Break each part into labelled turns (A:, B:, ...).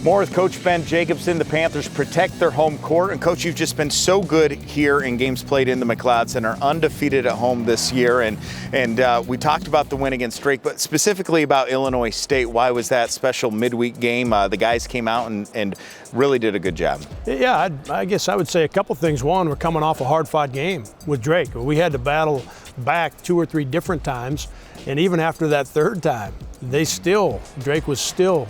A: More with Coach Ben Jacobson. The Panthers protect their home court. And Coach, you've just been so good here in games played in the McLeod Center, undefeated at home this year. And we talked about the win against Drake, but specifically about Illinois State. Why was that special midweek game? The guys came out and really did a good job.
B: Yeah, I guess I would say a couple things. One, we're coming off a hard-fought game with Drake. We had to battle back 2 or 3 different times. And even after that third time, Drake was still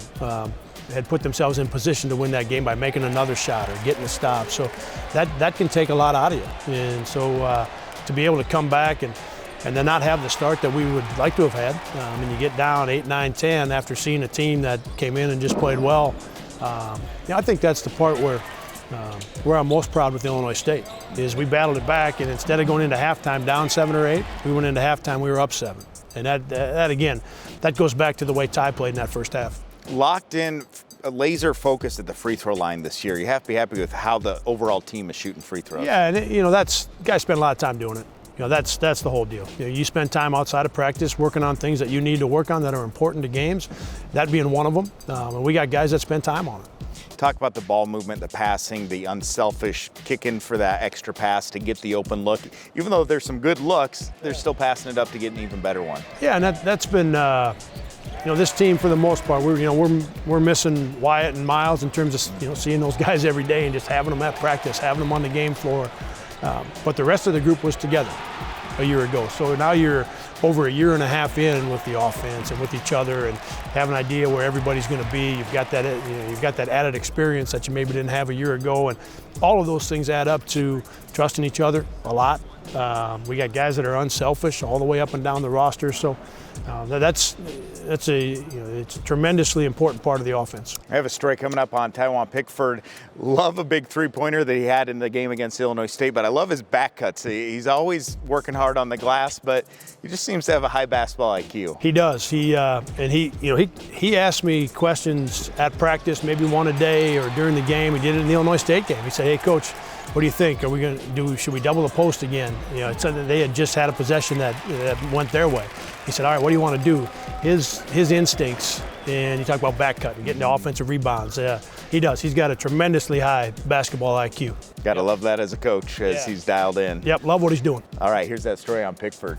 B: had put themselves in position to win that game by making another shot or getting a stop. So that can take a lot out of you. And so to be able to come back and then not have the start that we would like to have had, and you get down 8, 9, 10 after seeing a team that came in and just played well. I think that's the part where I'm most proud with Illinois State, is we battled it back, and instead of going into halftime down 7 or 8, we went into halftime, we were up 7. And that again, that goes back to the way Ty played in that first half. Locked in,
A: laser focused at the free throw line this year. You have to be happy with how the overall team is shooting free throws.
B: Yeah, and guys spend a lot of time doing it. That's the whole deal. You spend time outside of practice working on things that you need to work on that are important to games, that being one of them. And we got guys that spend time on it.
A: Talk about the ball movement, the passing, the unselfish kicking for that extra pass to get the open look. Even though there's some good looks, they're still passing it up to get an even better one.
B: Yeah, and that's been, this team for the most part, we're missing Wyatt and Miles in terms of seeing those guys every day and just having them at practice, having them on the game floor. But the rest of the group was together a year ago. So now you're over a year and a half in with the offense and with each other and have an idea where everybody's going to be. You've got that, you've got that added experience that you maybe didn't have a year ago, and all of those things add up to trusting each other a lot. We got guys that are unselfish all the way up and down the roster. So it's a tremendously important part of the offense.
A: I have a story coming up on Taiwan Pickford. Love a big three-pointer that he had in the game against Illinois State, but I love his back cuts. He's always working hard on the glass, but he just seems to have a high basketball IQ.
B: He does. He asked me questions at practice, maybe one a day or during the game. He did it in the Illinois State game. He said, "Hey, Coach, what do you think? Should we double the post again?" They had just had a possession that went their way. He said, "All right, what do you want to do?" His instincts, and you talk about back cutting, getting the offensive rebounds. He does. He's got a tremendously high basketball IQ.
A: Got to love that as a coach as he's dialed in.
B: Yep, love what he's doing.
A: All right, here's that story on Pickford.